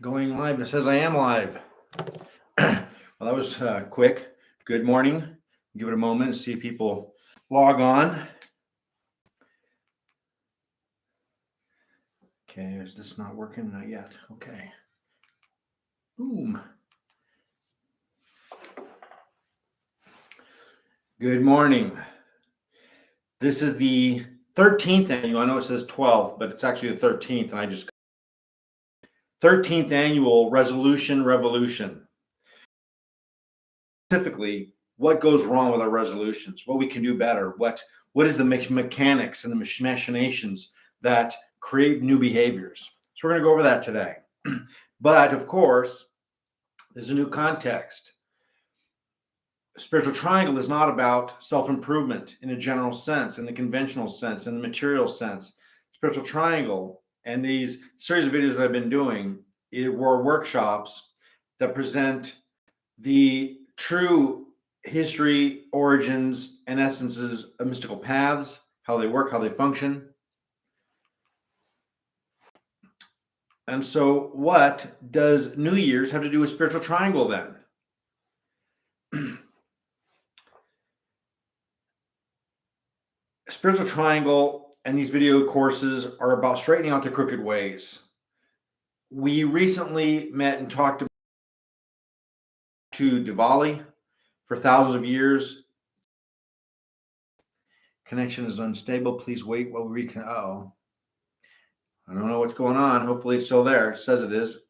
Going live. It says I am live. Well, that was quick. Good morning. Give it a moment and see people log on. Okay, is this not working? Not yet. Okay. Boom. Good morning. This is the 13th annual. I know it says 12th, but it's actually the 13th, and I just 13th annual resolution revolution. Specifically, what goes wrong with our resolutions, what we can do better, what is the mechanics and the machinations that create new behaviors. So we're going to go over that today. But of course, there's a new context. Spiritual triangle is not about self-improvement in a general sense, in the conventional sense, in the material sense. Spiritual triangle and these series of videos that I've been doing were workshops that present the true history, origins, and essences of mystical paths, how they work, how they function. And so what does New Year's have to do with spiritual triangle then? Spiritual triangle and these video courses are about straightening out the crooked ways. We recently met and talked to Diwali for thousands of years. Connection is unstable. Please wait while we reconnect. Oh, I don't know what's going on. Hopefully it's still there. It says it is.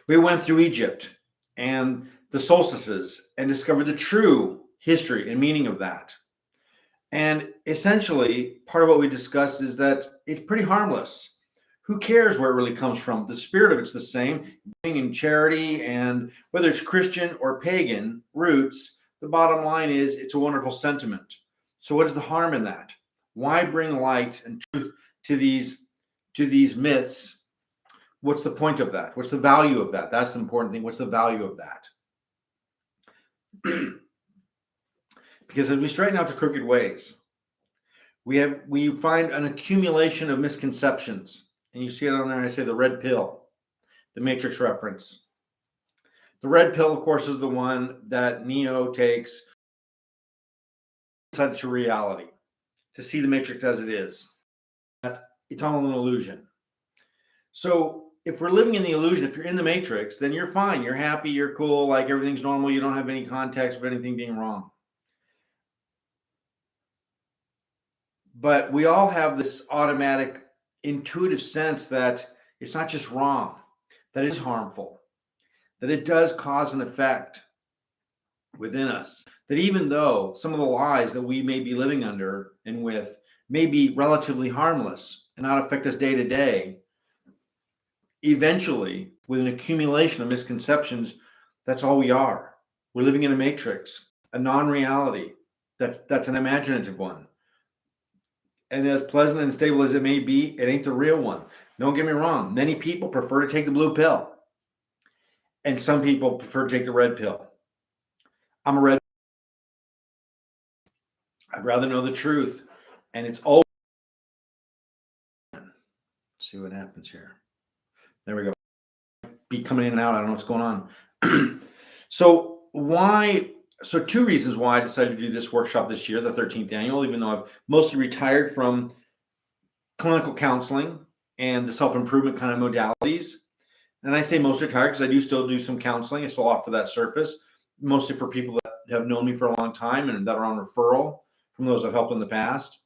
We went through Egypt and the solstices and discovered the true history and meaning of that. And essentially, part of what we discussed is that it's pretty harmless. Who cares where it really comes from? The spirit of it's the same, being in charity, and whether it's Christian or pagan roots, the bottom line is it's a wonderful sentiment. So what is the harm in that? Why bring light and truth to these myths? What's the point of that? What's the value of that? That's the important thing. What's the value of that? Because as we straighten out the crooked ways, we find an accumulation of misconceptions. And you see it on there, I say the red pill, the Matrix reference. The red pill, of course, is the one that Neo takes to reality, to see the Matrix as it is. That it's all an illusion. So if we're living in the illusion, if you're in the Matrix, then you're fine. You're happy, you're cool, like everything's normal. You don't have any context of anything being wrong. But we all have this automatic intuitive sense that it's not just wrong, that it's harmful, that it does cause an effect within us, that even though some of the lies that we may be living under and with may be relatively harmless and not affect us day to day, eventually, with an accumulation of misconceptions, that's all we are. We're living in a matrix, a non-reality. That's an imaginative one. And as pleasant and stable as it may be, it ain't the real one. Don't get me wrong. Many people prefer to take the blue pill. And some people prefer to take the red pill. I'm a red. I'd rather know the truth. And it's all. Let's see what happens here. There we go. Be coming in and out. I don't know what's going on. So two reasons why I decided to do this workshop this year, the 13th annual, even though I've mostly retired from clinical counseling and the self-improvement kind of modalities. And I say mostly retired because I do still do some counseling. I still offer that service, mostly for people that have known me for a long time and that are on referral from those I've helped in the past.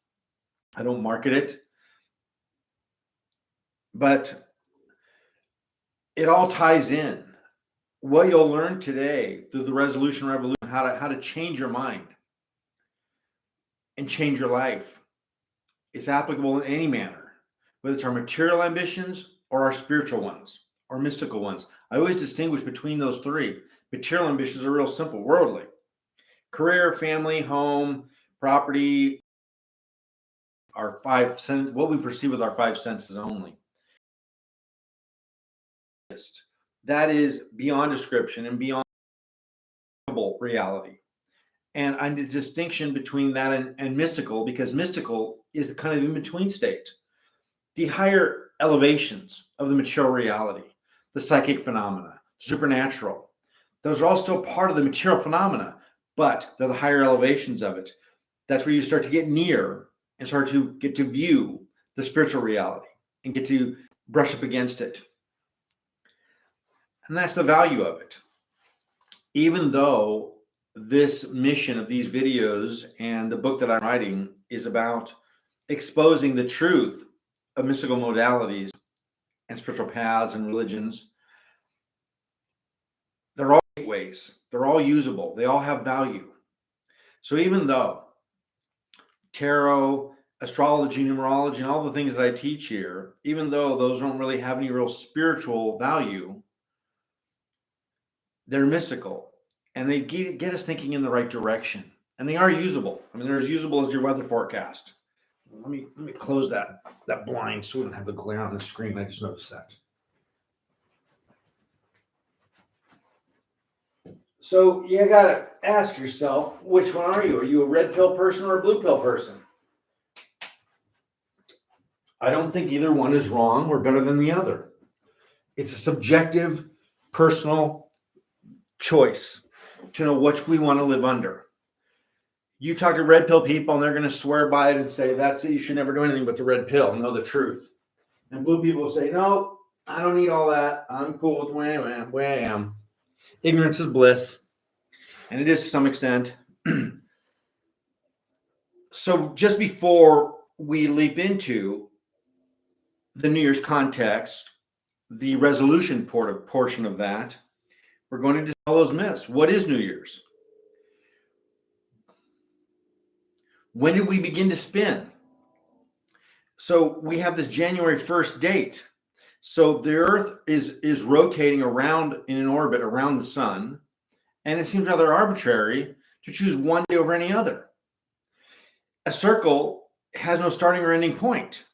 I don't market it. But it all ties in. What you'll learn today through the resolution revolution, how to change your mind and change your life, is applicable in any manner, whether it's our material ambitions or our spiritual ones or mystical ones. I always distinguish between those three. Material ambitions are real simple, worldly. Career, family, home, property, our five senses, what we perceive with our five senses only. That is beyond description and beyond reality. And I need a distinction between that and mystical, because mystical is kind of in between state. The higher elevations of the material reality, the psychic phenomena, supernatural. Those are all still part of the material phenomena, but they're the higher elevations of it. That's where you start to get near and start to get to view the spiritual reality and get to brush up against it. And that's the value of it. Even though this mission of these videos and the book that I'm writing is about exposing the truth of mystical modalities and spiritual paths and religions, they're all gateways. They're all usable. They all have value. So even though tarot, astrology, numerology, and all the things that I teach here, even though those don't really have any real spiritual value, they're mystical and they get us thinking in the right direction. And they are usable. I mean, they're as usable as your weather forecast. Let me close that blind so we don't have the glare on the screen. I just noticed that. So you got to ask yourself, which one are you? Are you a red pill person or a blue pill person? I don't think either one is wrong or better than the other. It's a subjective, personal choice to know which we want to live under. You talk to red pill people and they're going to swear by it and say, that's it, you should never do anything but the red pill, know the truth. And blue people will say, no, I don't need all that. I'm cool with the way I am. Ignorance is bliss. And it is to some extent. So just before we leap into the New Year's context, the resolution portion of that, we're going to dispel those myths. What is New Year's? When did we begin to spin? So we have this January 1st date. So the Earth is rotating around in an orbit around the sun, and it seems rather arbitrary to choose one day over any other. A circle has no starting or ending point.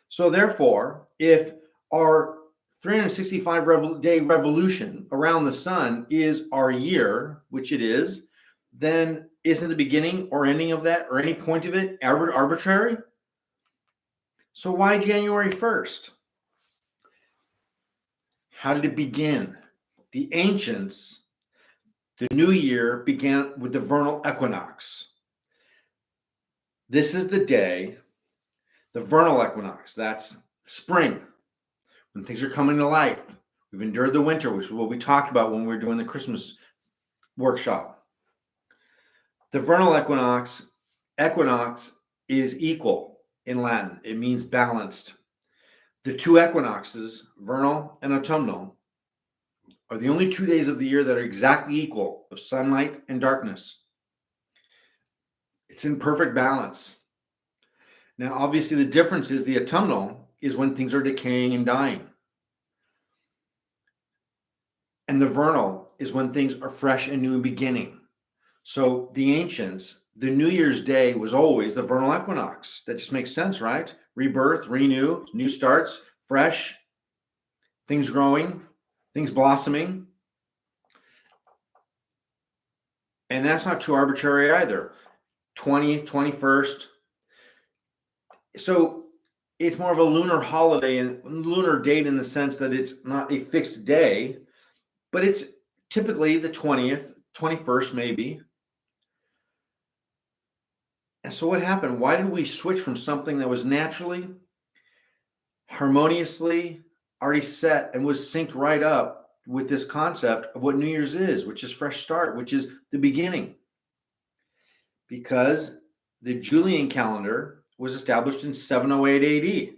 So therefore, if our 365-day revolution around the sun is our year, which it is, then isn't the beginning or ending of that or any point of it arbitrary? So why January 1st? How did it begin? The ancients, the new year began with the vernal equinox. This is the day, the vernal equinox, that's spring, when things are coming to life. We've endured the winter, which is what we talked about when we were doing the Christmas workshop. The vernal equinox is equal in Latin. It means balanced. The two equinoxes, vernal and autumnal, are the only 2 days of the year that are exactly equal of sunlight and darkness. It's in perfect balance. Now, obviously, the difference is the autumnal is when things are decaying and dying. And the vernal is when things are fresh and new and beginning. So the ancients, the New Year's Day was always the vernal equinox. That just makes sense, right? Rebirth, renew, new starts, fresh, things growing, things blossoming. And that's not too arbitrary either. 20th, 21st. So it's more of a lunar holiday and lunar date in the sense that it's not a fixed day, but it's typically the 20th, 21st maybe. And so what happened? Why did we switch from something that was naturally, harmoniously already set and was synced right up with this concept of what New Year's is, which is fresh start, which is the beginning? Because the Julian calendar was established in 708 AD.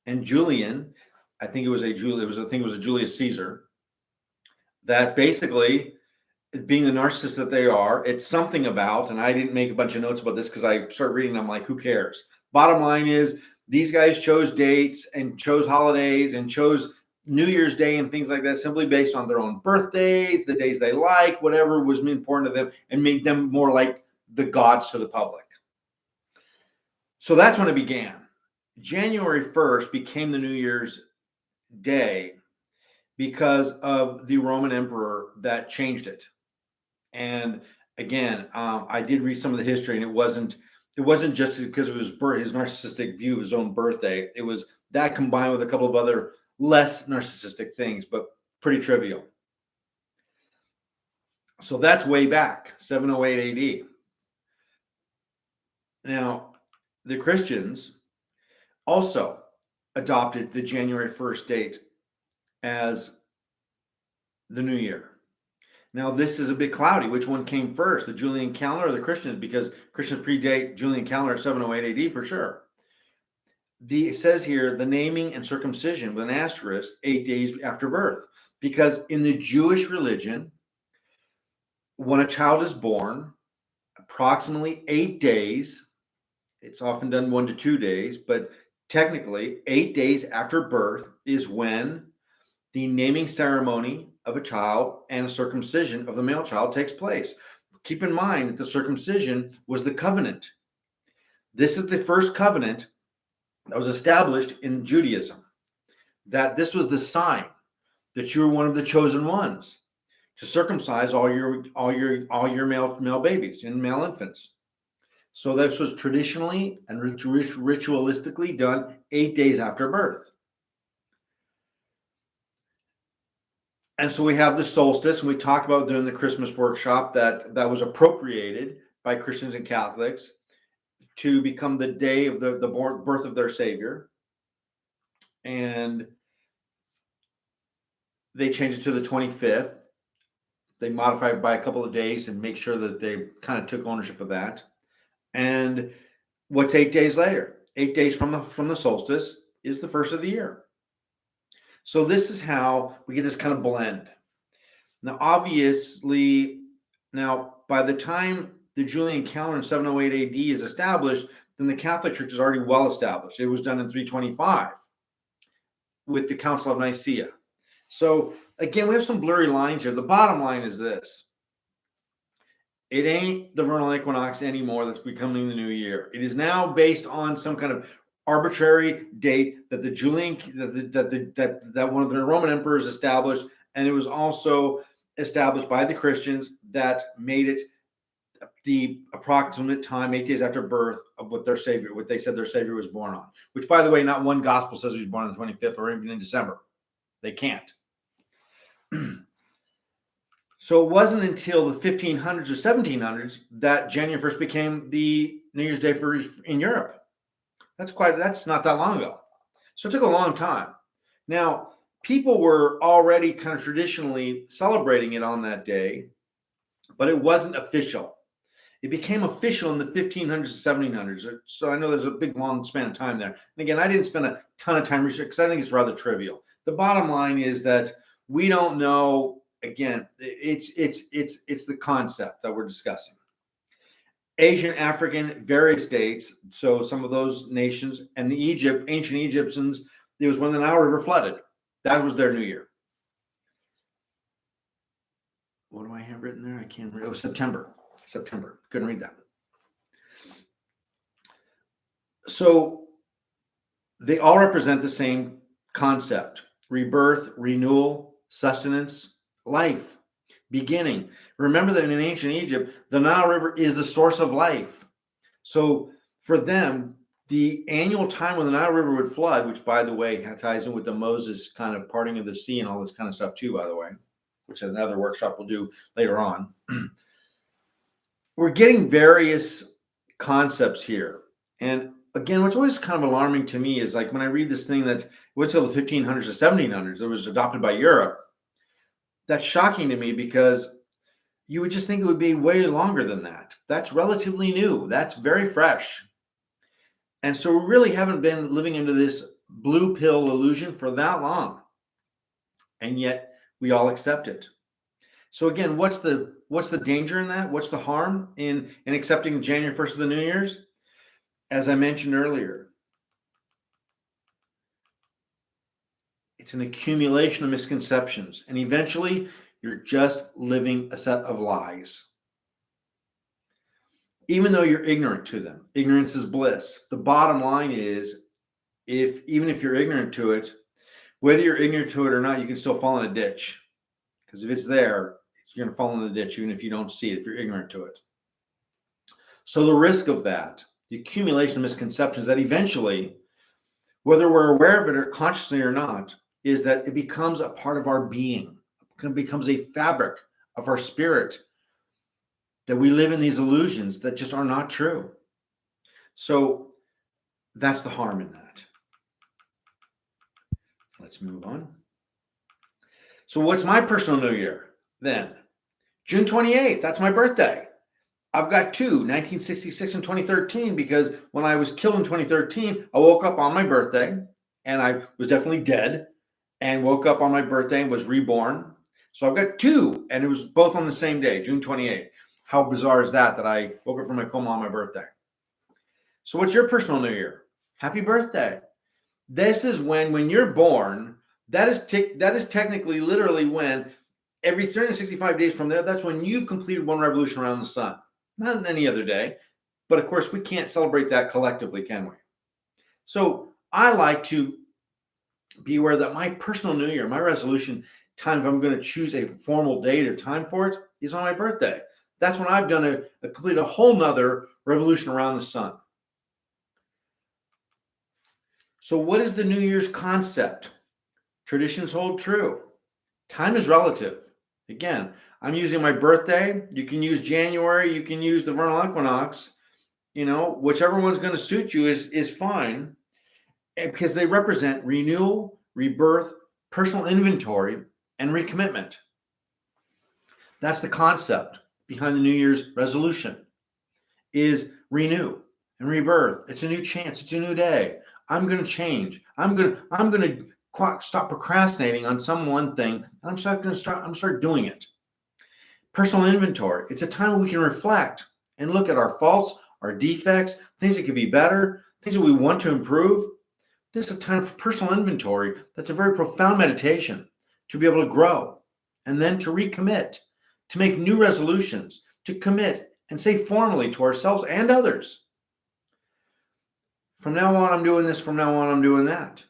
And Julian, I think it was a Julius Caesar, that basically, being the narcissist that they are, it's something about, and I didn't make a bunch of notes about this because I started reading, I'm like, who cares? Bottom line is, these guys chose dates and chose holidays and chose New Year's Day and things like that simply based on their own birthdays, the days they liked, whatever was important to them, and made them more like the gods to the public. So that's when it began. January 1st became the New Year's Day because of the Roman emperor that changed it. And again, I did read some of the history, and it wasn't just because of his narcissistic view of his own birthday. It was that combined with a couple of other less narcissistic things, but pretty trivial. So that's way back, 708 AD. Now, the Christians also adopted the January 1st date as the new year. Now, this is a bit cloudy. Which one came first, the Julian calendar or the Christians? Because Christians predate Julian calendar at 708 AD for sure. It says here the naming and circumcision with an asterisk 8 days after birth. Because in the Jewish religion, when a child is born, approximately 8 days, it's often done 1 to 2 days, but technically 8 days after birth is when the naming ceremony of a child and a circumcision of the male child takes place. Keep in mind that the circumcision was the covenant. This is the first covenant that was established in Judaism, that this was the sign that you were one of the chosen ones to circumcise all your male babies and male infants. So this was traditionally and ritualistically done 8 days after birth. And so we have the solstice, and we talked about during the Christmas workshop that was appropriated by Christians and Catholics to become the day of the birth of their Savior. And they changed it to the 25th. They modified it by a couple of days and make sure that they kind of took ownership of that. And what's 8 days later? 8 days from the solstice is the first of the year. So this is how we get this kind of blend. Now, obviously, by the time the Julian calendar in 708 AD is established, then the Catholic Church is already well established. It was done in 325 with the Council of Nicaea. So again, we have some blurry lines here. The bottom line is this. It ain't the vernal equinox anymore that's becoming the new year. It is now based on some kind of arbitrary date that the Julian that one of the Roman emperors established, and it was also established by the Christians that made it the approximate time 8 days after birth of what they said their Savior was born on. Which, by the way, not one gospel says he was born on the 25th or even in December. They can't. So it wasn't until the 1500s or 1700s that January 1st became the New Year's Day in Europe. That's not that long ago. So it took a long time. Now, people were already kind of traditionally celebrating it on that day, but it wasn't official. It became official in the 1500s and 1700s. So I know there's a big, long span of time there. And again, I didn't spend a ton of time researching because I think it's rather trivial. The bottom line is that we don't know. Again, it's the concept that we're discussing. Asian, African, various states. So some of those nations and the ancient Egyptians, it was when the Nile River flooded. That was their new year. What do I have written there? I can't read. Oh, September. Couldn't read that. So they all represent the same concept: rebirth, renewal, sustenance, life, beginning. Remember that in ancient Egypt, the Nile River is the source of life. So for them, the annual time when the Nile River would flood, which, by the way, ties in with the Moses kind of parting of the sea and all this kind of stuff too, by the way, which is another workshop we'll do later on. We're getting various concepts here. And again, what's always kind of alarming to me is like when I read this thing that went till the 1500s or 1700s, it was adopted by Europe. That's shocking to me because you would just think it would be way longer than that. That's relatively new. That's very fresh. And so we really haven't been living into this blue pill illusion for that long. And yet we all accept it. So again, what's the danger in that? What's the harm in accepting January 1st of the New Year's? As I mentioned earlier, it's an accumulation of misconceptions. And eventually, you're just living a set of lies. Even though you're ignorant to them. Ignorance is bliss. The bottom line is, even if you're ignorant to it, whether you're ignorant to it or not, you can still fall in a ditch. Because if it's there, you're going to fall in the ditch, even if you don't see it, if you're ignorant to it. So the risk of that, the accumulation of misconceptions that eventually, whether we're aware of it or consciously or not, is that it becomes a part of our being, it becomes a fabric of our spirit, that we live in these illusions that just are not true. So that's the harm in that. Let's move on. So what's my personal New Year then? June 28th, that's my birthday. I've got two, 1966 and 2013, because when I was killed in 2013, I woke up on my birthday and I was definitely dead, and woke up on my birthday and was reborn. So I've got two, and it was both on the same day, June 28th. How bizarre is that I woke up from my coma on my birthday? So what's your personal New Year? Happy birthday. This is when you're born, that is technically, literally, when every 365 days from there, that's when you completed one revolution around the sun. Not on any other day. But of course, we can't celebrate that collectively, can we? So I like to be aware that my personal New Year, my resolution time, if I'm going to choose a formal date or time for it, is on my birthday. That's when I've done complete a whole nother revolution around the sun. So what is the New Year's concept? Traditions hold true. Time is relative. Again, I'm using my birthday. You can use January. You can use the vernal equinox. Whichever one's going to suit you is fine, because they represent renewal, rebirth, personal inventory, and recommitment. That's the concept behind the New Year's resolution, is renew and rebirth. It's a new chance. It's a new day. I'm going to change. I'm going to stop procrastinating on some one thing, and I'm going to start doing it. Personal inventory. It's a time when we can reflect and look at our faults, our defects, things that could be better, things that we want to improve. This is a time for personal inventory. That's a very profound meditation to be able to grow and then to recommit, to make new resolutions, to commit and say formally to ourselves and others, from now on, I'm doing this. From now on, I'm doing that.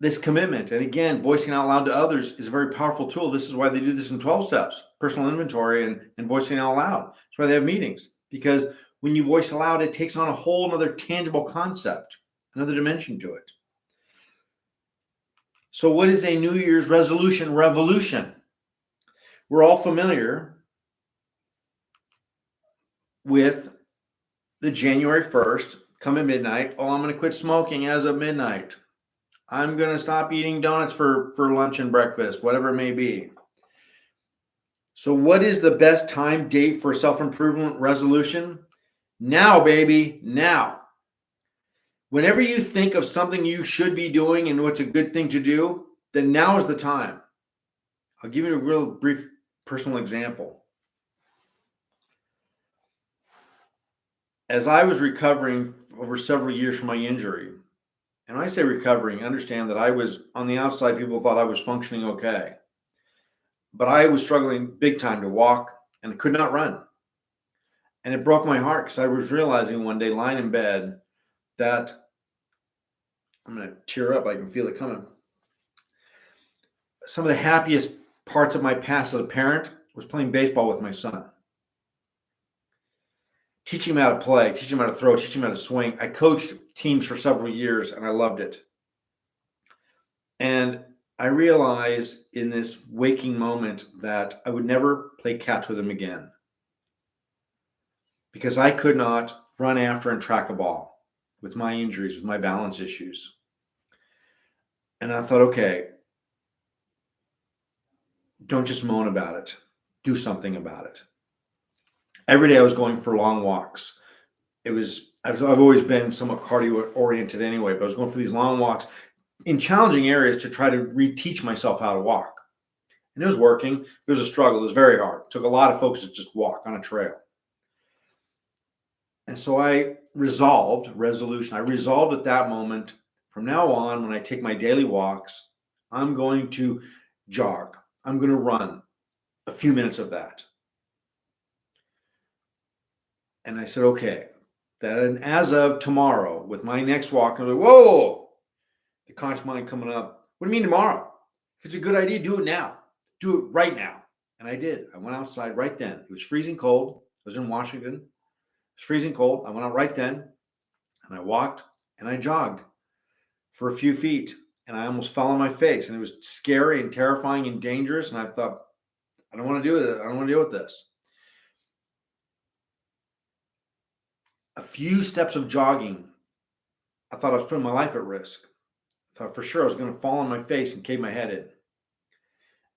This commitment, and again, voicing out loud to others, is a very powerful tool. This is why they do this in 12 steps, personal inventory and voicing out loud. That's why they have meetings, because when you voice aloud, it takes on a whole other tangible concept, another dimension to it. So what is a New Year's resolution revolution? We're all familiar with the January 1st, come at midnight. Oh, I'm going to quit smoking as of midnight. I'm going to stop eating donuts for lunch and breakfast, whatever it may be. So what is the best time date for self-improvement resolution? Now, baby, now. Whenever you think of something you should be doing and what's a good thing to do, then now is the time. I'll give you a real brief personal example. As I was recovering over several years from my injury, and when I say recovering, understand that I was on the outside, people thought I was functioning okay. But I was struggling big time to walk and could not run. And it broke my heart, because I was realizing one day, lying in bed, that I'm going to tear up. I can feel it coming. Some of the happiest parts of my past as a parent was playing baseball with my son. Teaching him how to play, teaching him how to throw, teaching him how to swing. I coached teams for several years, and I loved it. And I realized in this waking moment that I would never play catch with him again, because I could not run after and track a ball with my injuries, with my balance issues. And I thought, okay, don't just moan about it. Do something about it. Every day I was going for long walks. I've always been somewhat cardio oriented anyway, but I was going for these long walks in challenging areas to try to reteach myself how to walk. And it was working. It was a struggle. It was very hard. It took a lot of focus to just walk on a trail. And so I resolved at that moment, from now on, when I take my daily walks, I'm going to jog. I'm going to run a few minutes of that. And I said, okay, then as of tomorrow, with my next walk, I'm like, whoa, the conscious mind coming up. What do you mean tomorrow? If it's a good idea, do it now. Do it right now. And I did. I went outside right then. It was freezing cold. I was in Washington. It was freezing cold. I went out right then, and I walked and I jogged for a few feet, and I almost fell on my face, and it was scary and terrifying and dangerous. And I thought, I don't want to do it. I don't want to deal with this. A few steps of jogging, I thought I was putting my life at risk. I thought for sure I was going to fall on my face and cave my head in.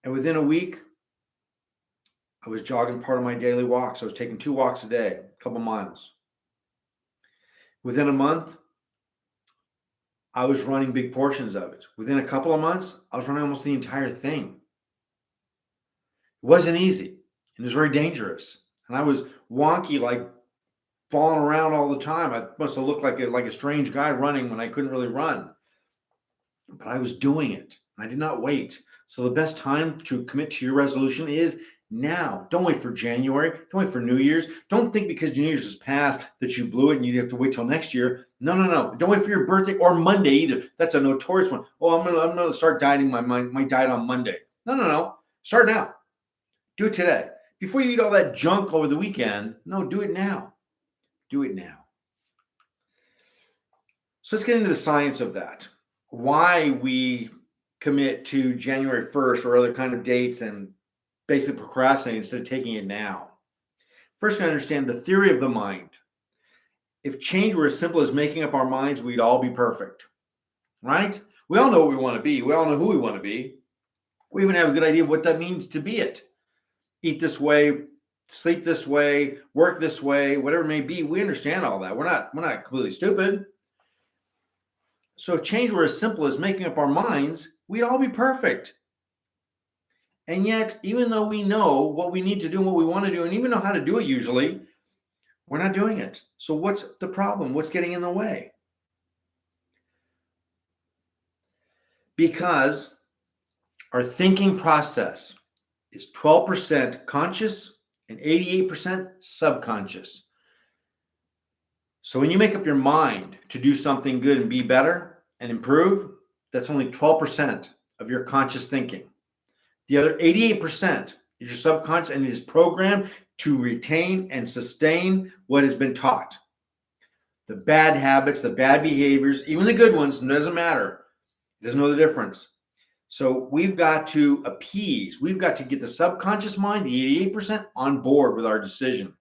And within a week, I was jogging part of my daily walks. I was taking 2 walks a day, a couple miles. Within a month, I was running big portions of it. Within a couple of months, I was running almost the entire thing. It wasn't easy, and it was very dangerous. And I was wonky, like falling around all the time. I must have looked like a strange guy running when I couldn't really run. But I was doing it. I did not wait. So the best time to commit to your resolution is now. Don't wait for January. Don't wait for New Year's. Don't think because New Year's has passed that you blew it and you have to wait till next year. No. Don't wait for your birthday or Monday either. That's a notorious one. Oh, I'm gonna start dieting my diet on Monday. No. Start now. Do it today. Before you eat all that junk over the weekend. No, do it now. Do it now. So let's get into the science of that. Why we commit to January 1st or other kind of dates and basically procrastinate instead of taking it now. First, we understand the theory of the mind. If change were as simple as making up our minds, we'd all be perfect, right? We all know what we want to be. We all know who we want to be. We even have a good idea of what that means to be it. Eat this way, sleep this way, work this way, whatever it may be. We understand all that. We're not completely stupid. So if change were as simple as making up our minds, we'd all be perfect. And yet, even though we know what we need to do and what we want to do, and even know how to do it usually, we're not doing it. So what's the problem? What's getting in the way? Because our thinking process is 12% conscious and 88% subconscious. So when you make up your mind to do something good and be better and improve, that's only 12% of your conscious thinking. The other 88% is your subconscious, and it is programmed to retain and sustain what has been taught. The bad habits, the bad behaviors, even the good ones, it doesn't matter. It doesn't know the difference. So we've got to appease. We've got to get the subconscious mind, the 88%, on board with our decision.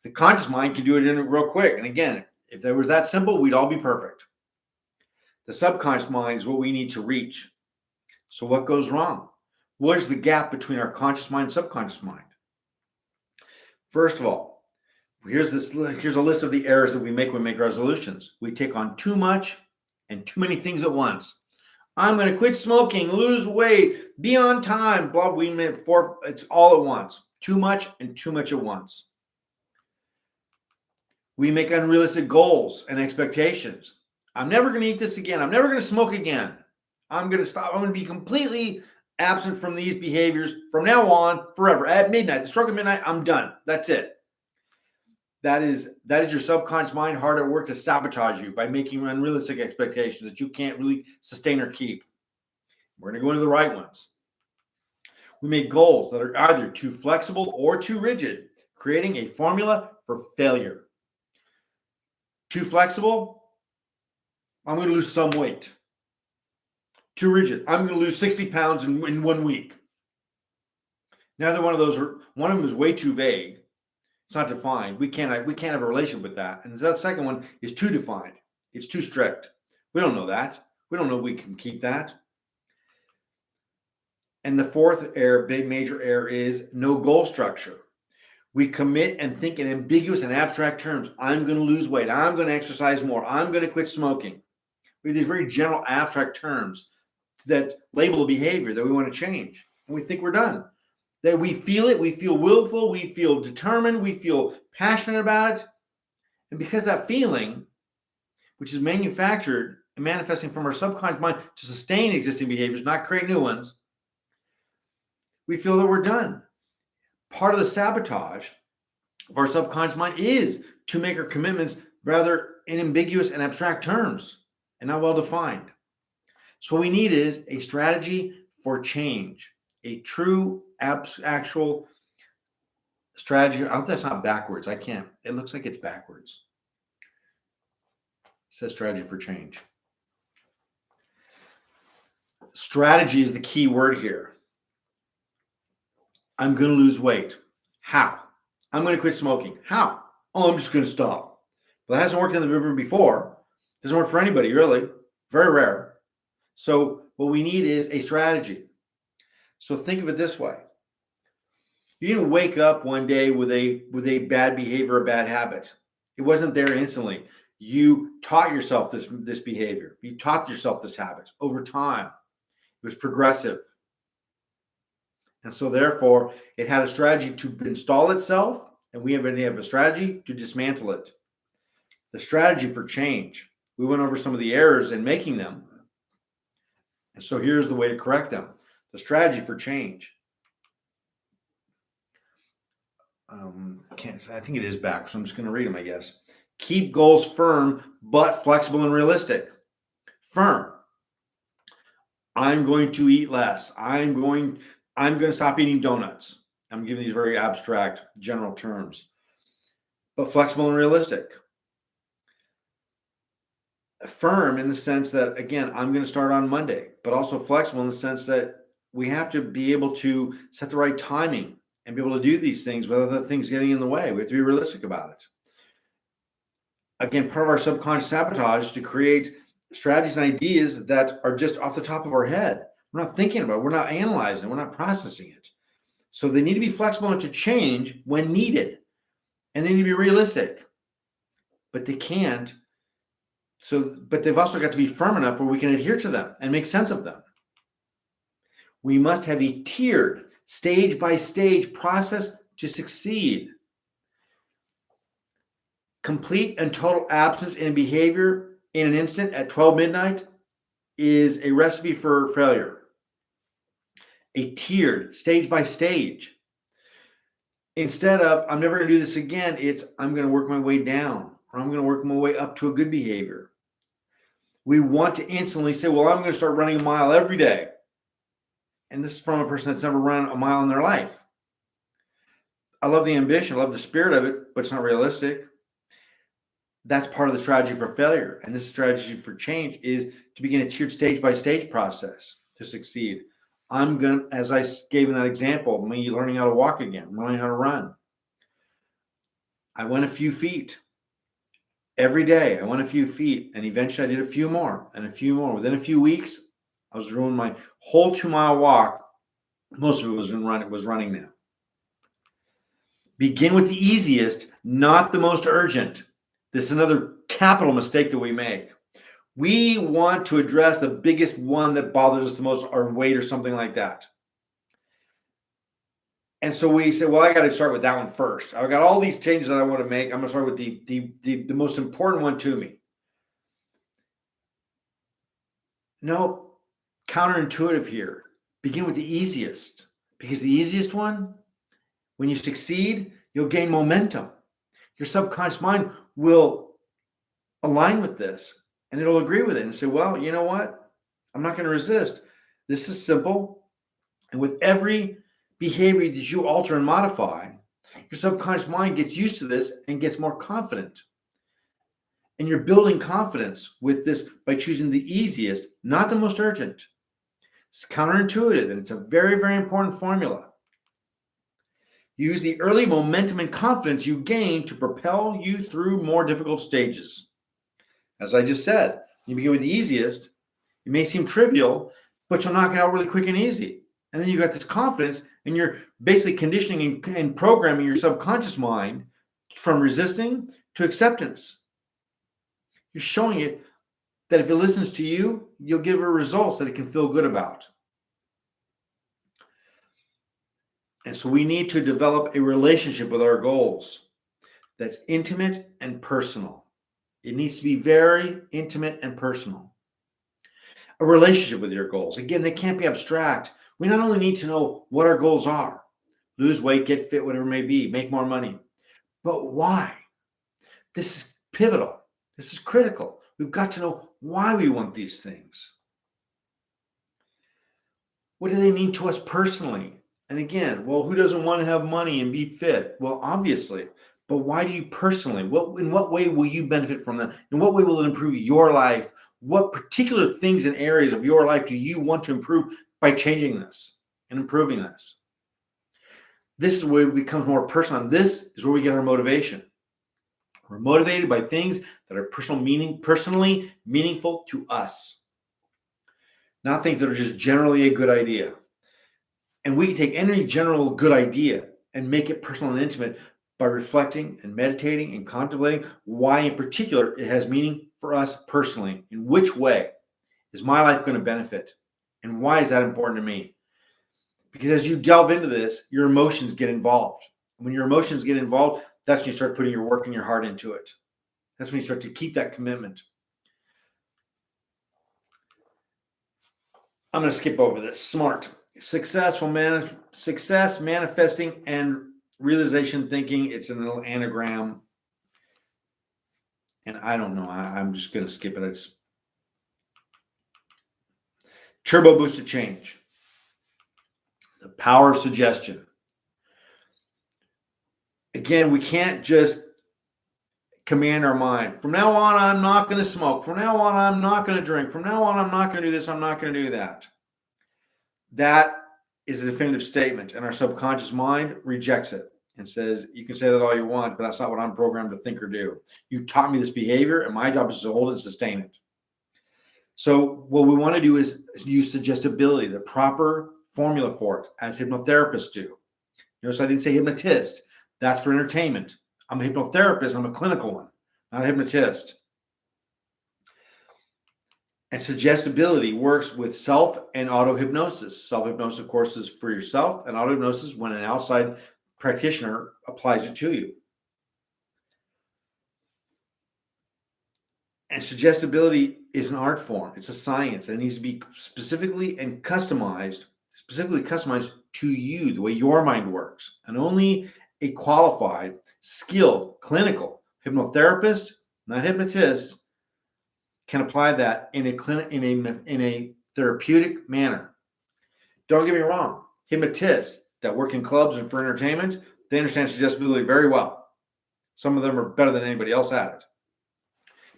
The conscious mind can do it in real quick. And again, if it was that simple, we'd all be perfect. The subconscious mind is what we need to reach. So what goes wrong? What is the gap between our conscious mind and subconscious mind? First of all, here's a list of the errors that we make when we make resolutions. We take on too much and too many things at once. I'm going to quit smoking, lose weight, be on time, blah, it's all at once. Too much and too much at once. We make unrealistic goals and expectations. I'm never going to eat this again. I'm never going to smoke again. I'm going to stop. I'm going to be completely absent from these behaviors from now on forever. At midnight, the stroke of midnight, I'm done. That's it. That is your subconscious mind hard at work to sabotage you by making unrealistic expectations that you can't really sustain or keep. We're going to go into the right ones. We make goals that are either too flexible or too rigid, creating a formula for failure. Too flexible, I'm going to lose some weight. Too rigid, I'm going to lose 60 pounds in 1 week. Neither one of those one of them is way too vague. It's not defined. We can't have a relationship with that. And the second one is too defined. It's too strict. We don't know that. We don't know we can keep that. And the fourth error, big major error, is no goal structure. We commit and think in ambiguous and abstract terms. I'm going to lose weight. I'm going to exercise more. I'm going to quit smoking. We have these very general abstract terms that label a behavior that we want to change. And we think we're done. That we feel it. We feel willful. We feel determined. We feel passionate about it. And because that feeling, which is manufactured and manifesting from our subconscious mind to sustain existing behaviors, not create new ones, we feel that we're done. Part of the sabotage of our subconscious mind is to make our commitments rather in ambiguous and abstract terms and not well defined. So what we need is a strategy for change, a true actual strategy. I hope that's not backwards. I can't. It looks like it's backwards. It says strategy for change. strategy is the key word here. I'm going to lose weight. How? I'm going to quit smoking. How? Oh, I'm just going to stop. Well, that hasn't worked in the river before. Doesn't work for anybody, really. Very rare. So what we need is a strategy. So think of it this way. You didn't wake up one day with a bad behavior or bad habit. It wasn't there instantly. You taught yourself this behavior. You taught yourself this habit over time. It was progressive. And so therefore, it had a strategy to install itself, and we have a strategy to dismantle it. The strategy for change. We went over some of the errors in making them. And so here's the way to correct them. The strategy for change. I think it is back, so I'm just going to read them, I guess. Keep goals firm, but flexible and realistic. Firm. I'm going to eat less. I'm going to stop eating donuts. I'm giving these very abstract, general terms, but flexible and realistic. Firm in the sense that, again, I'm going to start on Monday, but also flexible in the sense that we have to be able to set the right timing and be able to do these things without other things getting in the way. We have to be realistic about it. Again, part of our subconscious sabotage to create strategies and ideas that are just off the top of our head. We're not thinking about it. We're not analyzing it. We're not processing it. So they need to be flexible enough to change when needed. And they need to be realistic. But they can't. But they've also got to be firm enough where we can adhere to them and make sense of them. We must have a tiered, stage-by-stage process to succeed. Complete and total absence in a behavior in an instant at 12 midnight is a recipe for failure. A tiered, stage-by-stage. Instead of, I'm never going to do this again, it's, I'm going to work my way down, or I'm going to work my way up to a good behavior. We want to instantly say, well, I'm going to start running a mile every day. And this is from a person that's never run a mile in their life. I love the ambition, I love the spirit of it, but it's not realistic. That's part of the strategy for failure. And this strategy for change is to begin a tiered stage-by-stage process to succeed. I'm going to, as I gave in that example, me learning how to walk again, learning how to run. I went a few feet. Every day, I went a few feet, and eventually I did a few more and a few more. Within a few weeks, I was doing my whole 2-mile walk. Most of it was running now. Begin with the easiest, not the most urgent. This is another capital mistake that we make. We want to address the biggest one that bothers us the most, our weight or something like that. And so we say, well, I got to start with that one first. I've got all these changes that I want to make. I'm going to start with the most important one to me. No, counterintuitive here. Begin with the easiest, because the easiest one, when you succeed, you'll gain momentum. Your subconscious mind will align with this and it'll agree with it and say, well, you know what? I'm not going to resist. This is simple. And with every behavior that you alter and modify, your subconscious mind gets used to this and gets more confident. And you're building confidence with this by choosing the easiest, not the most urgent. It's counterintuitive, and it's a very, very important formula. Use the early momentum and confidence you gain to propel you through more difficult stages. As I just said, you begin with the easiest. It may seem trivial, but you'll knock it out really quick and easy. And then you got this confidence, and you're basically conditioning and programming your subconscious mind from resisting to acceptance. You're showing it that if it listens to you, you'll give it results that it can feel good about. And so we need to develop a relationship with our goals that's intimate and personal. It needs to be very intimate and personal. A relationship with your goals. Again, they can't be abstract. We not only need to know what our goals are, lose weight, get fit, whatever it may be, make more money, but why? This is pivotal. This is critical. We've got to know why we want these things. What do they mean to us personally? And again, well, who doesn't want to have money and be fit? Well, obviously, but why do you personally? In what way will you benefit from that? In what way will it improve your life? What particular things and areas of your life do you want to improve by changing this and improving this? This is where it becomes more personal. And this is where we get our motivation. We're motivated by things that are personally meaningful to us, not things that are just generally a good idea. And we can take any general good idea and make it personal and intimate by reflecting and meditating and contemplating why in particular it has meaning for us personally. In which way is my life going to benefit? And why is that important to me? Because as you delve into this, your emotions get involved. When your emotions get involved, that's when you start putting your work and your heart into it. That's when you start to keep that commitment. I'm going to skip over this. SMART. Success, manifesting, and realization thinking. It's a little anagram. And I don't know. I'm just going to skip it. It's turbo boosted change. The power of suggestion. Again, we can't just command our mind. From now on, I'm not going to smoke. From now on, I'm not going to drink. From now on, I'm not going to do this. I'm not going to do that. That is a definitive statement, and our subconscious mind rejects it and says, you can say that all you want, but that's not what I'm programmed to think or do. You taught me this behavior, and my job is to hold it and sustain it. So what we want to do is use suggestibility, the proper formula for it, as hypnotherapists do. Notice I didn't say hypnotist. That's for entertainment. I'm a hypnotherapist. I'm a clinical one, not a hypnotist. And suggestibility works with self and auto-hypnosis. Self-hypnosis, of course, is for yourself, and auto-hypnosis when an outside practitioner applies it to you. And suggestibility is an art form. It's a science, and it needs to be specifically customized to you, the way your mind works. And only a qualified, skilled, clinical hypnotherapist, not hypnotist, can apply that in a therapeutic manner. Don't get me wrong. Hypnotists that work in clubs and for entertainment, they understand suggestibility very well. Some of them are better than anybody else at it,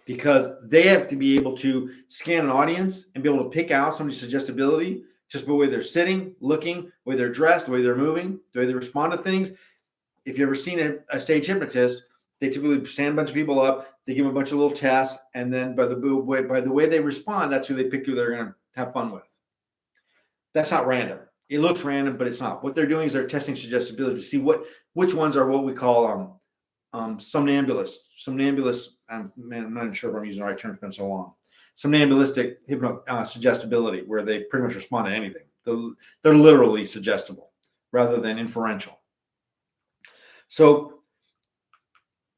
because they have to be able to scan an audience and be able to pick out somebody's suggestibility just by the way they're sitting, looking, the way they're dressed, the way they're moving, the way they respond to things. If you've ever seen a stage hypnotist, they typically stand a bunch of people up, they give them a bunch of little tests, and then by the way they respond, that's who they pick who they're going to have fun with. That's not random. It looks random, but it's not. What they're doing is they're testing suggestibility to see which ones are what we call somnambulists. Somnambulists, I'm not even sure if I'm using the right term. It's been so long. Somnambulistic suggestibility, where they pretty much respond to anything. They're literally suggestible rather than inferential. So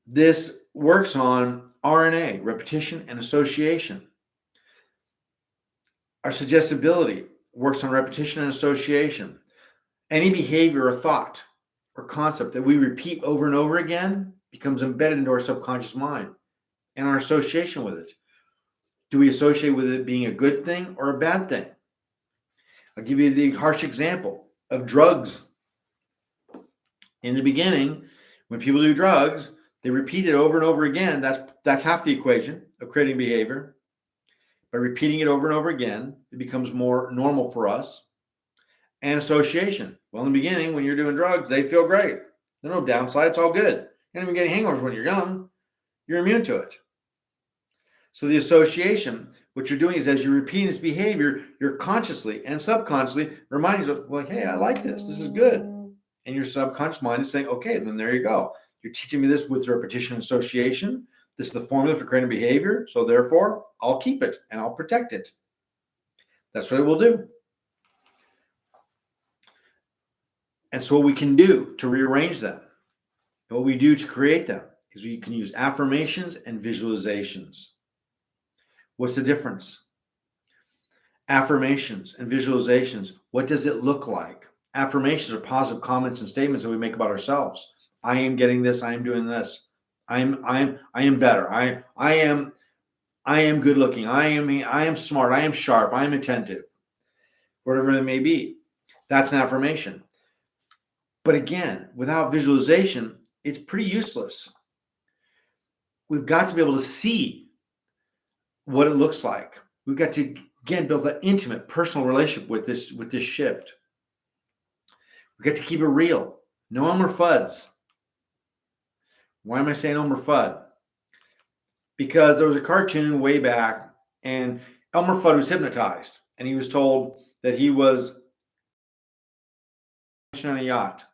this works on RNA, repetition and association. Our suggestibility works on repetition and association. Any behavior or thought or concept that we repeat over and over again becomes embedded into our subconscious mind and our association with it. Do we associate with it being a good thing or a bad thing? I'll give you the harsh example of drugs. In the beginning, when people do drugs, they repeat it over and over again. That's half the equation of creating behavior. By repeating it over and over again, it becomes more normal for us. And association. Well, in the beginning, when you're doing drugs, they feel great. There's no downside. It's all good. You're not even getting hangovers when you're young. You're immune to it. So the association, what you're doing is as you're repeating this behavior, you're consciously and subconsciously reminding yourself, like, hey, I like this. This is good. And your subconscious mind is saying, okay, then there you go. You're teaching me this with repetition and association. This is the formula for creating behavior. So therefore, I'll keep it and I'll protect it. That's what it will do. And so what we can do to rearrange them, and what we do to create them, is we can use affirmations and visualizations. What's the difference? Affirmations and visualizations. What does it look like? Affirmations are positive comments and statements that we make about ourselves. I am getting this. I am doing this. I am better. I am good looking. I am smart. I am sharp. I am attentive. Whatever it may be. That's an affirmation. But again, without visualization, it's pretty useless. We've got to be able to see what it looks like. We've got to, again, build that intimate personal relationship with this shift. We've got to keep it real. No Elmer Fudd's. Why am I saying Elmer Fudd? Because there was a cartoon way back, and Elmer Fudd was hypnotized, and he was told that he was on a yacht.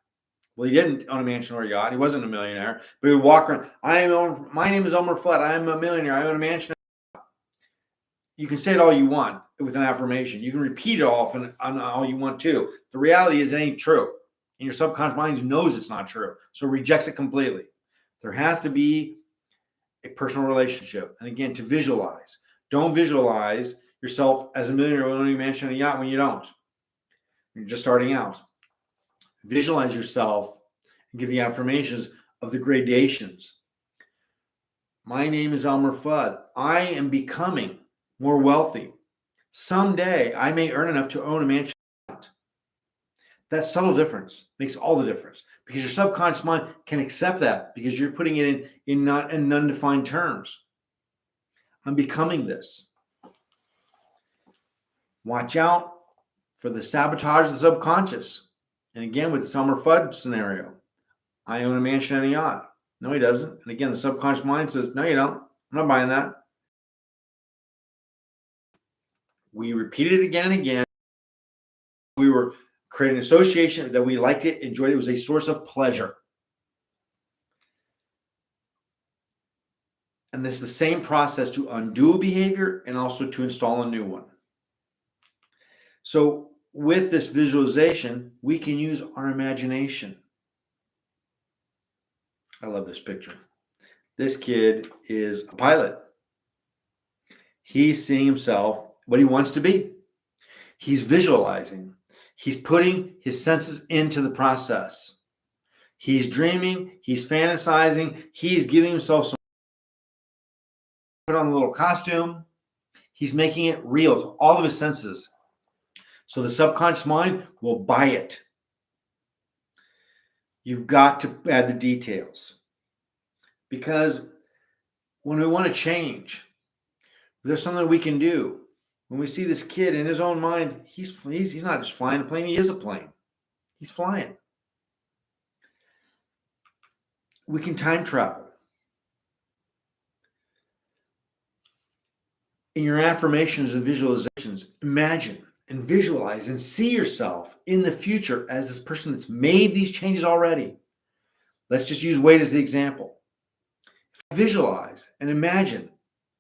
Well, he didn't own a mansion or a yacht. He wasn't a millionaire, but he would walk around. My name is Elmer Fudd. I'm a millionaire. I own a mansion. You can say it all you want with an affirmation. You can repeat it often on all you want to. The reality is it ain't true. And your subconscious mind knows it's not true. So it rejects it completely. There has to be a personal relationship. And again, to visualize. Don't visualize yourself as a millionaire owning a mansion and a yacht when you don't. You're just starting out. Visualize yourself and give the affirmations of the gradations. My name is Elmer Fudd. I am becoming more wealthy. Someday I may earn enough to own a mansion. That subtle difference makes all the difference because your subconscious mind can accept that because you're putting it in undefined terms. I'm becoming this. Watch out for the sabotage of the subconscious. And again, with the Elmer Fudd scenario, I own a mansion and a yacht. No, he doesn't. And again, the subconscious mind says, no, you don't. I'm not buying that. We repeated it again and again. We were creating an association that we liked it, enjoyed it. It was a source of pleasure. And this is the same process to undo a behavior and also to install a new one. So with this visualization, we can use our imagination. I love this picture. This kid is a pilot. He's seeing himself what he wants to be. He's visualizing. He's putting his senses into the process. He's dreaming. He's fantasizing. He's giving himself some. Put on a little costume. He's making it real to all of his senses. So the subconscious mind will buy it. You've got to add the details. Because when we want to change, there's something we can do. When we see this kid in his own mind, he's not just flying a plane, he is a plane. He's flying. We can time travel. In your affirmations and visualizations, imagine and visualize and see yourself in the future as this person that's made these changes already. Let's just use weight as the example. If I visualize and imagine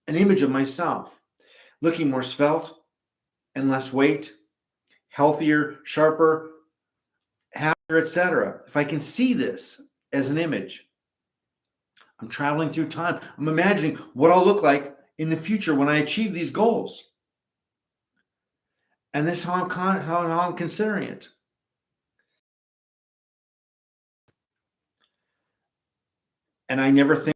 an image of myself looking more svelte and less weight, healthier, sharper, happier, etc. If I can see this as an image, I'm traveling through time. I'm imagining what I'll look like in the future when I achieve these goals. And this is how I'm considering it. And I never think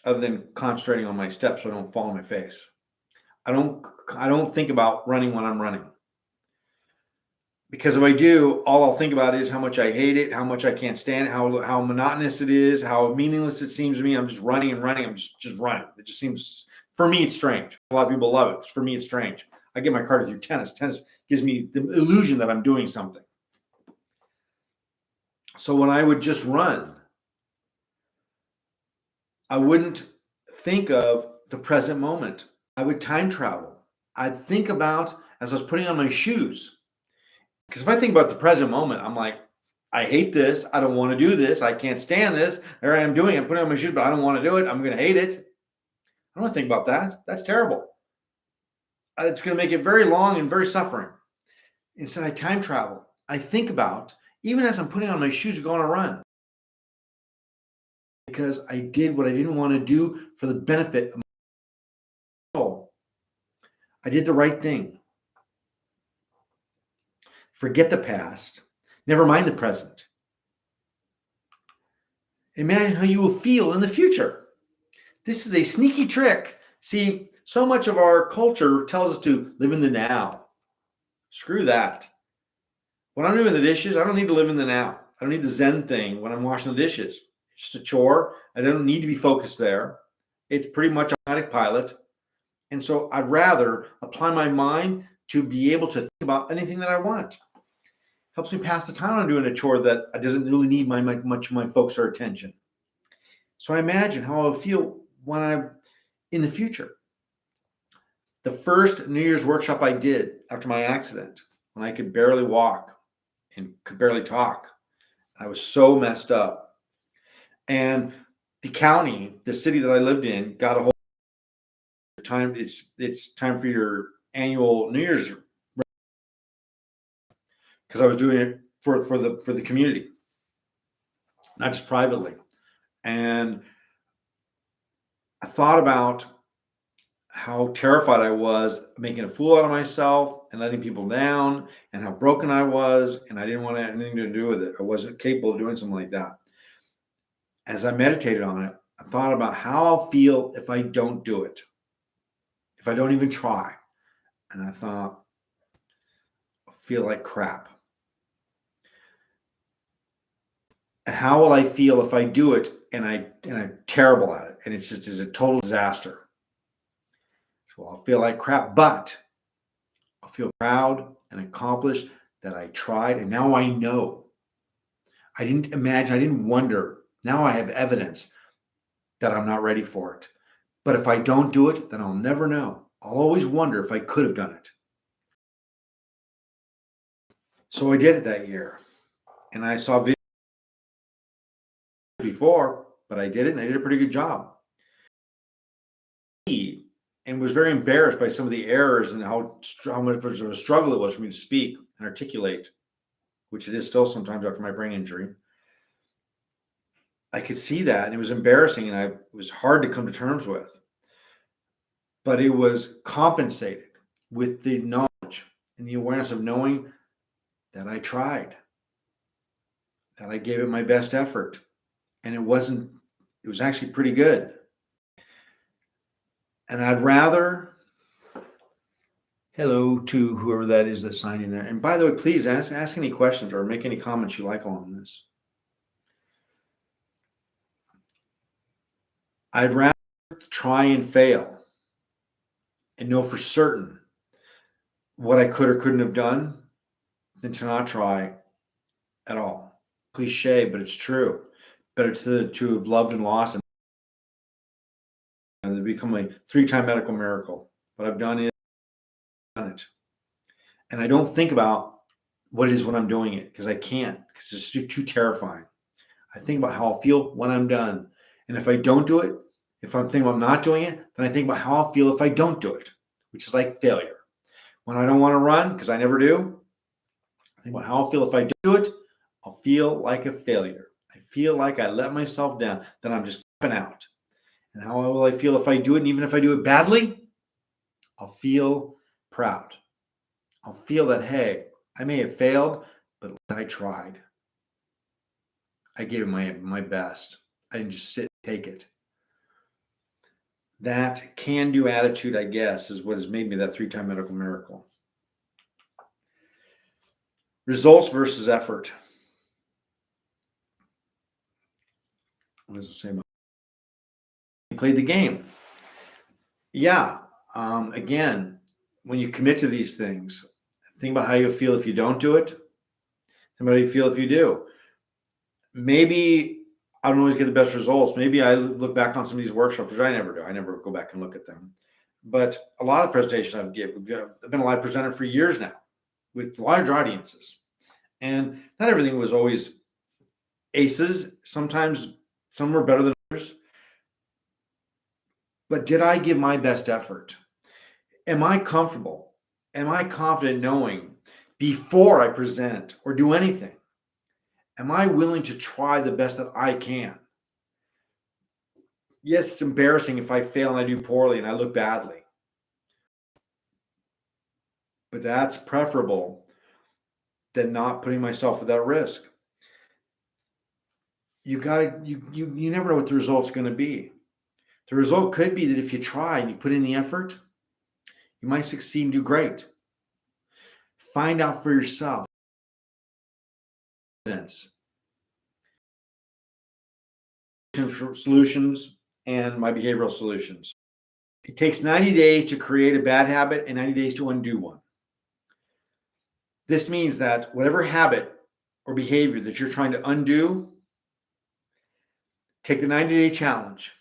other than concentrating on my steps so I don't fall on my face. I don't think about running when I'm running. Because if I do, all I'll think about is how much I hate it, how much I can't stand it, how monotonous it is, how meaningless it seems to me. I'm just running and running. I'm just running. It just seems, for me, it's strange. A lot of people love it. For me, it's strange. I get my car through tennis. Tennis gives me the illusion that I'm doing something. So when I would just run, I wouldn't think of the present moment. I would time travel. I'd think about as I was putting on my shoes. Because if I think about the present moment, I'm like, I hate this. I don't want to do this. I can't stand this. There I am doing it. I'm putting on my shoes, but I don't want to do it. I'm going to hate it. I don't want to think about that. That's terrible. It's going to make it very long and very suffering. Instead, I time travel. I think about, even as I'm putting on my shoes to go on a run, because I did what I didn't want to do for the benefit of my soul. I did the right thing. Forget the past. Never mind the present. Imagine how you will feel in the future. This is a sneaky trick. See, so much of our culture tells us to live in the now. Screw that. When I'm doing the dishes, I don't need to live in the now. I don't need the Zen thing when I'm washing the dishes. It's just a chore. I don't need to be focused there. It's pretty much automatic pilot. And so I'd rather apply my mind to be able to think about anything that I want. Helps me pass the time on doing a chore that doesn't really need much of my focus or attention. So I imagine how I'll feel when I'm in the future. The first New Year's workshop I did after my accident, when I could barely walk and could barely talk, I was so messed up. And the county, the city that I lived in, got a whole time. It's time for your annual New Year's, because I was doing it for the community, not just privately. And I thought about how terrified I was making a fool out of myself and letting people down, and how broken I was, and I didn't want to have anything to do with it. I wasn't capable of doing something like that. As I meditated on it, I thought about how I'll feel if I don't do it, if I don't even try. And I thought, I feel like crap. And how will I feel if I do it and I'm terrible at it and it's just is a total disaster? So I'll feel like crap, but I'll feel proud and accomplished that I tried, and now I know. I didn't imagine, I didn't wonder. Now I have evidence that I'm not ready for it. But if I don't do it, then I'll never know. I'll always wonder if I could have done it. So I did it that year. And I saw videos before, but I did it and I did a pretty good job. And was very embarrassed by some of the errors and how much of a struggle it was for me to speak and articulate, which it is still sometimes after my brain injury. I could see that, and it was embarrassing, and it was hard to come to terms with. But it was compensated with the knowledge and the awareness of knowing that I tried, that I gave it my best effort, and it was actually pretty good. And I'd rather, hello to whoever that is that signed in there. And by the way, please ask any questions or make any comments you like on this. I'd rather try and fail and know for certain what I could or couldn't have done than to not try at all. Cliche, but it's true. Better to have loved and lost and to become a 3-time medical miracle. What I've done is done it. And I don't think about what it is when I'm doing it, because I can't, because it's too terrifying. I think about how I'll feel when I'm done. And if I don't do it, if I'm thinking about not doing it, then I think about how I'll feel if I don't do it, which is like failure. When I don't want to run, because I never do, I think about how I'll feel if I do it. I'll feel like a failure. I feel like I let myself down, that I'm just stepping out. And how will I feel if I do it? And even if I do it badly, I'll feel proud. I'll feel that, hey, I may have failed, but I tried. I gave it my best. I didn't just sit and take it. That can-do attitude, I guess, is what has made me that 3-time medical miracle. Results versus effort. What does it say about you played the game? Yeah. Again, when you commit to these things, think about how you feel if you don't do it. Think about how you feel if you do. Maybe I don't always get the best results. Maybe I look back on some of these workshops, which I never do. I never go back and look at them. But a lot of presentations I've been a live presenter for years now with large audiences. And not everything was always aces. Sometimes some were better than others. But did I give my best effort? Am I comfortable? Am I confident knowing before I present or do anything? Am I willing to try the best that I can? Yes, it's embarrassing if I fail and I do poorly and I look badly. But that's preferable than not putting myself at that risk. You never know what the result's going to be. The result could be that if you try and you put in the effort, you might succeed and do great. Find out for yourself. Solutions and my behavioral solutions. It takes 90 days to create a bad habit and 90 days to undo one. This means that whatever habit or behavior that you're trying to undo, take the 90-day challenge.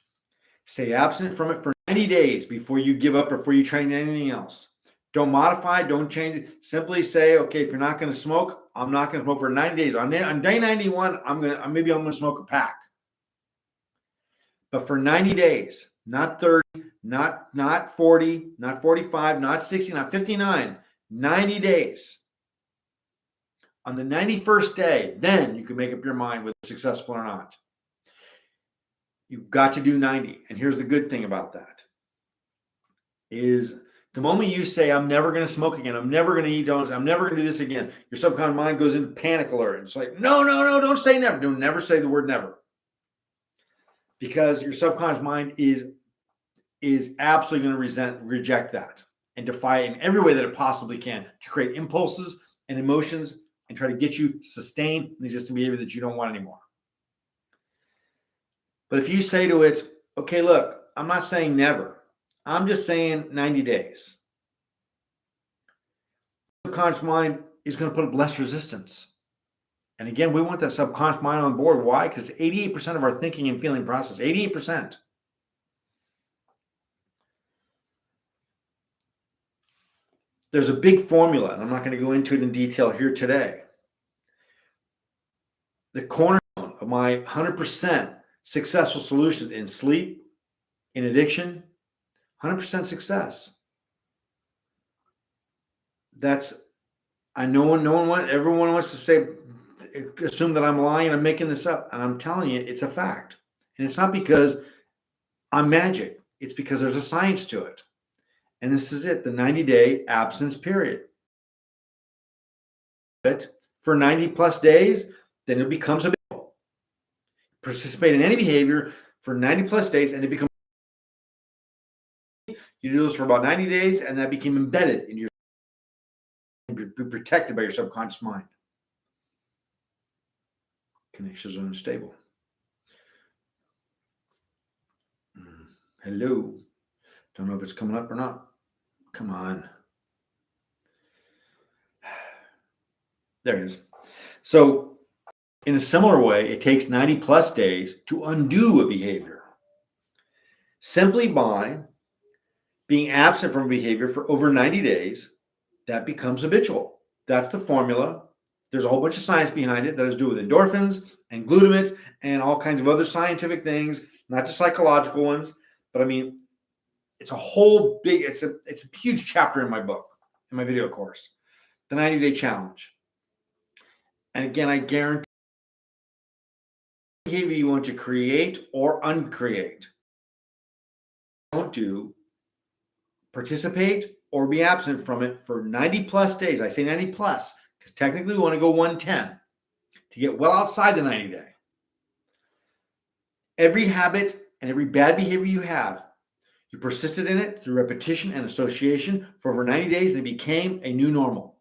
Stay absent from it for 90 days before you give up or before you try anything else. Don't modify, don't change it. Simply say, okay, if you're not going to smoke, I'm not going to smoke for 90 days. On day 91, I'm going to smoke a pack. But for 90 days, not 30, not 40, not 45, not 60, not 59, 90 days. On the 91st day, then you can make up your mind whether it's successful or not. You've got to do 90. And here's the good thing about that is the moment you say, I'm never going to smoke again, I'm never going to eat donuts, I'm never going to do this again, your subconscious mind goes into panic alert. It's like, no, don't say never. Don't never say the word never. Because your subconscious mind is absolutely going to reject that and defy it in every way that it possibly can to create impulses and emotions and try to get you sustained in existing behavior that you don't want anymore. But if you say to it, okay, look, I'm not saying never. I'm just saying 90 days. The subconscious mind is going to put up less resistance. And again, we want that subconscious mind on board. Why? Because 88% of our thinking and feeling process, 88%. There's a big formula, and I'm not going to go into it in detail here today. The cornerstone of my 100% successful solutions in sleep, in addiction, 100% success. Everyone wants to say, assume that I'm lying, I'm making this up. And I'm telling you, it's a fact. And it's not because I'm magic. It's because there's a science to it. And this is it, the 90-day absence period. But for 90 plus days, then it becomes habitual. Participate in any behavior for 90 plus days, and it becomes. You do this for about 90 days, and that became embedded in your. Be protected by your subconscious mind. Connections are unstable. Hello. Don't know if it's coming up or not. Come on. There it is. So in a similar way, it takes 90 plus days to undo a behavior. Simply by being absent from a behavior for over 90 days, that becomes habitual. That's the formula. There's a whole bunch of science behind it that has to do with endorphins and glutamates and all kinds of other scientific things, not just psychological ones. But I mean, it's a whole big, it's a huge chapter in my book, in my video course, the 90-day challenge. And again, I guarantee behavior you want to create or uncreate. Don't do, participate or be absent from it for 90 plus days. I say 90 plus because technically we want to go 110 to get well outside the 90 day. Every habit and every bad behavior you have, you persisted in it through repetition and association for over 90 days, and it became a new normal.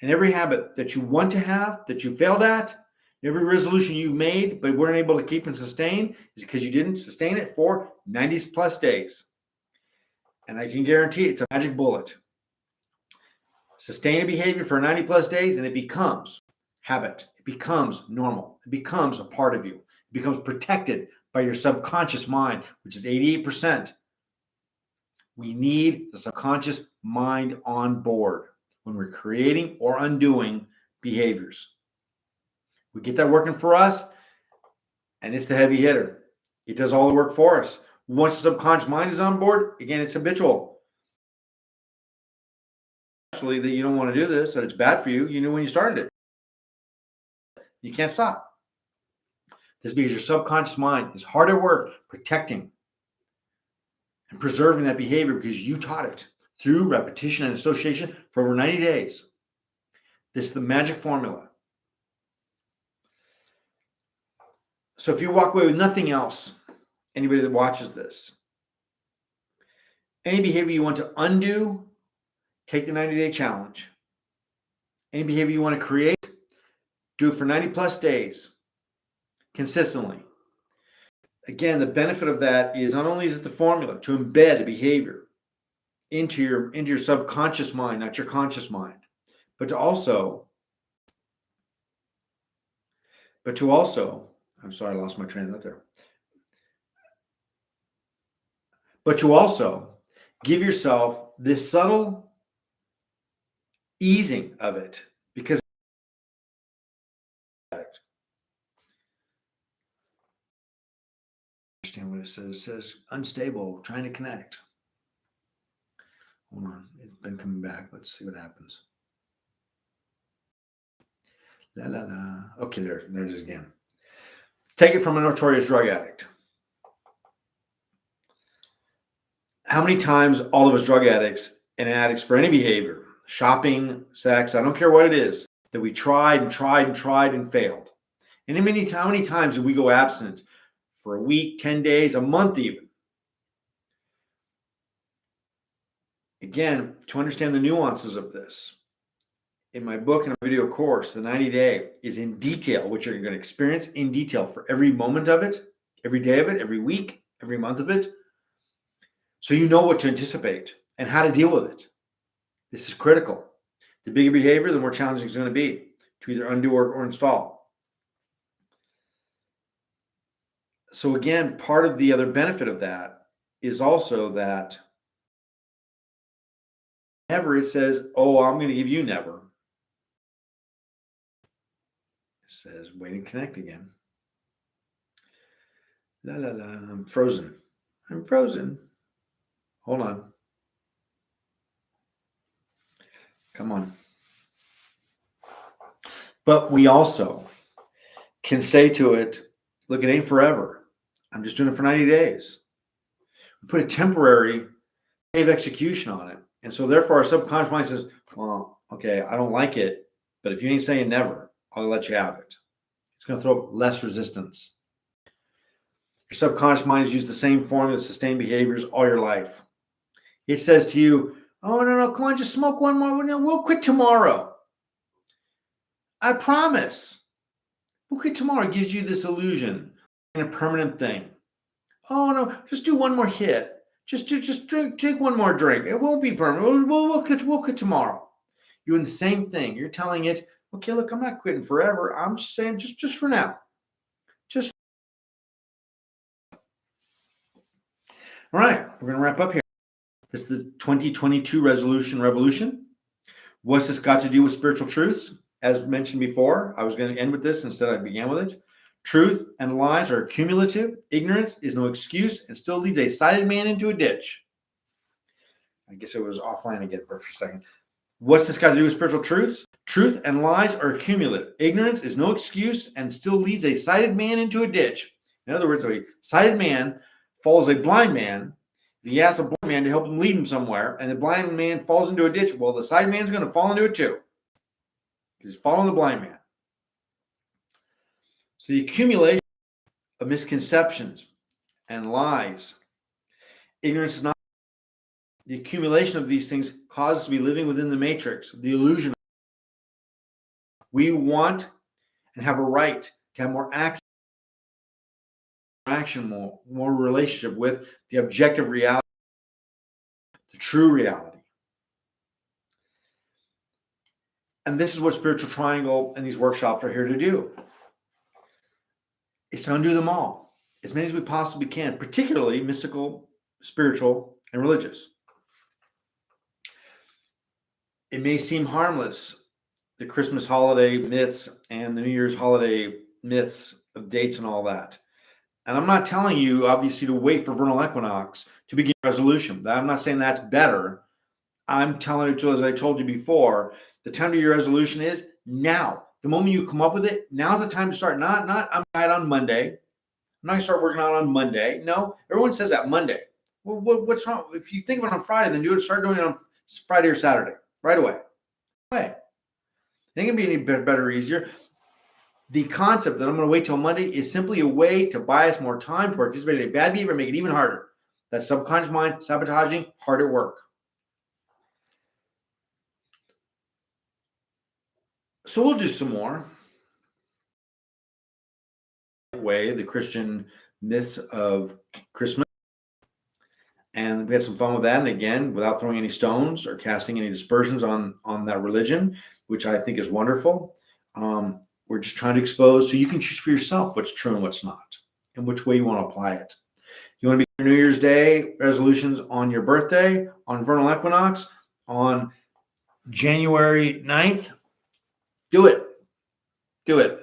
And every habit that you want to have, that you failed at, every resolution you've made but weren't able to keep and sustain is because you didn't sustain it for 90 plus days. And I can guarantee it's a magic bullet. Sustain a behavior for 90 plus days and it becomes habit. It becomes normal. It becomes a part of you. It becomes protected by your subconscious mind, which is 88%. We need the subconscious mind on board when we're creating or undoing behaviors. We get that working for us, and it's the heavy hitter. It does all the work for us. Once the subconscious mind is on board, again, it's habitual. Actually, that you don't want to do this, that it's bad for you. You knew when you started it. You can't stop. This is because your subconscious mind is hard at work protecting and preserving that behavior because you taught it through repetition and association for over 90 days. This is the magic formula. So if you walk away with nothing else, anybody that watches this, any behavior you want to undo, take the 90-day challenge. Any behavior you want to create, do it for 90 plus days consistently. again, the benefit of that is not only is it the formula to embed a behavior into your subconscious mind, not your conscious mind, but to also, I'm sorry, I lost my train of thought there. But to also give yourself this subtle easing of it, because understand what it says. It says unstable, trying to connect. Hold on, it's been coming back. Let's see what happens. La la la. Okay, there it is again. Take it from a notorious drug addict. How many times all of us drug addicts and addicts for any behavior, shopping, sex, I don't care what it is, that we tried and tried and tried and failed. And how many times did we go abstinent for a week, 10 days, a month even? Again, to understand the nuances of this, in my book and a video course, the 90-day is in detail, which you're going to experience in detail for every moment of it, every day of it, every week, every month of it. So you know what to anticipate and how to deal with it. This is critical. The bigger behavior, the more challenging it's going to be to either undo or install. So again, part of the other benefit of that is also that never, it says, oh, I'm going to give you never. It says, wait and connect again. La la la, I'm frozen. I'm frozen. Hold on. Come on. But we also can say to it, look, it ain't forever. I'm just doing it for 90 days. We put a temporary day of execution on it. And so therefore our subconscious mind says, well, okay, I don't like it, but if you ain't saying never, I'll let you have it. It's going to throw up less resistance. Your subconscious mind has used the same formula to sustain behaviors all your life. It says to you, oh, no, come on, just smoke one more. We'll quit tomorrow. I promise. We'll quit tomorrow. It gives you this illusion and a permanent thing. Oh, no, just do one more hit. Just take one more drink. It won't be permanent. We'll quit tomorrow. You're doing the same thing. You're telling it, okay, look, I'm not quitting forever. I'm just saying just for now. Just. All right, we're going to wrap up here. This is the 2022 resolution revolution. What's this got to do with spiritual truths? As mentioned before, I was going to end with this. Instead, I began with it. Truth and lies are cumulative. Ignorance is no excuse and still leads a sighted man into a ditch. I guess it was offline again for a second. What's this got to do with spiritual truths? Truth and lies are cumulative. Ignorance is no excuse and still leads a sighted man into a ditch. In other words, a sighted man follows a blind man. If he asks a blind man to help him lead him somewhere, and the blind man falls into a ditch, well, the sighted man's going to fall into it too. He's following the blind man. So the accumulation of misconceptions and lies, ignorance is not. The accumulation of these things causes us to be living within the matrix, the illusion. We want and have a right to have more access, interaction, more relationship with the objective reality, the true reality. And this is what Spiritual Triangle and these workshops are here to do, is to undo them all, as many as we possibly can, particularly mystical, spiritual, and religious. It may seem harmless, the Christmas holiday myths and the New Year's holiday myths of dates and all that. And I'm not telling you, obviously, to wait for vernal equinox to begin resolution. I'm not saying that's better. I'm telling you, as I told you before, the time to your resolution is now. The moment you come up with it, now's the time to start. Not I'm out on Monday. I'm not going to start working on Monday. No, everyone says that Monday. Well, what's wrong? If you think of it on Friday, then start doing it on Friday or Saturday, right away. It ain't going to be any better or easier. The concept that I'm going to wait till Monday is simply a way to buy us more time to participate in a bad behavior, make it even harder. That subconscious mind sabotaging, hard at work. So we'll do some more. Way, the Christian myths of Christmas. And we had some fun with that. And again, without throwing any stones or casting any dispersions on that religion, which I think is wonderful. We're just trying to expose so you can choose for yourself what's true and what's not, and which way you want to apply it. You want to be New Year's Day resolutions on your birthday, on vernal equinox, on January 9th? Do it. Do it.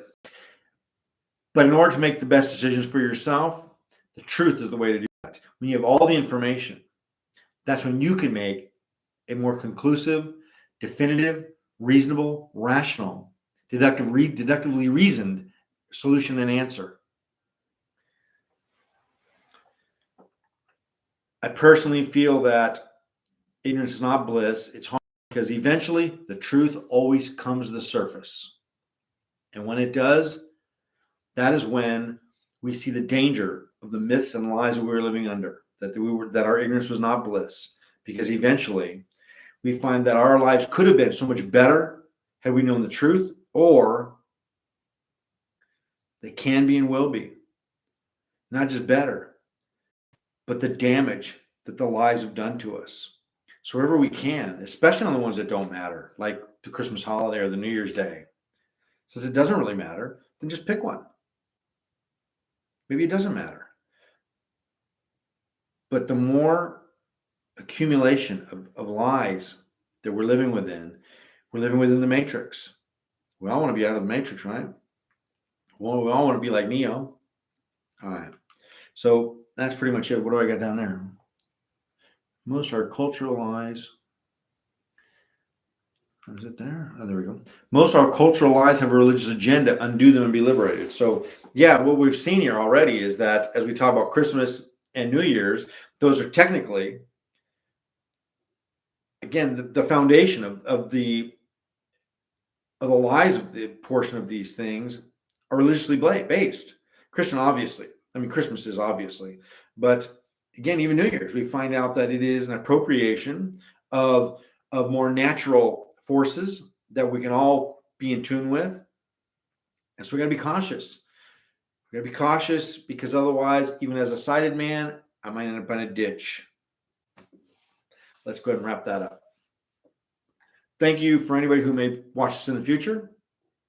But in order to make the best decisions for yourself, the truth is the way to do that. When you have all the information, that's when you can make a more conclusive, definitive, reasonable, rational, deductively reasoned solution and answer. I personally feel that ignorance is not bliss. It's harm because eventually the truth always comes to the surface. And when it does, that is when we see the danger of the myths and lies that we were living under, that our ignorance was not bliss, because eventually we find that our lives could have been so much better had we known the truth, or they can be and will be. Not just better, but the damage that the lies have done to us. So wherever we can, especially on the ones that don't matter, like the Christmas holiday or the New Year's Day, since it doesn't really matter, then just pick one. Maybe it doesn't matter. But the more accumulation of lies that we're living within the matrix. We all want to be out of the matrix, right? Well, we all want to be like Neo. All right. So that's pretty much it. What do I got down there? Most are cultural lies. Is it there? Oh, there we go. Most are cultural lies have a religious agenda. Undo them and be liberated. So yeah, what we've seen here already is that as we talk about Christmas and New Year's, those are technically, again, the foundation of the lies of the portion of these things are religiously based. Christian, obviously. I mean, Christmas is obviously. But again, even New Year's, we find out that it is an appropriation of more natural forces that we can all be in tune with. And so we got to be cautious. We got to be cautious because otherwise, even as a sighted man, I might end up in a ditch. Let's go ahead and wrap that up. Thank you for anybody who may watch this in the future.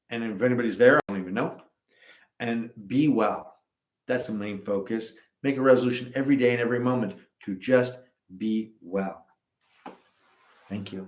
And if anybody's there, I don't even know. And be well. That's the main focus. Make a resolution every day and every moment to just be well. Thank you.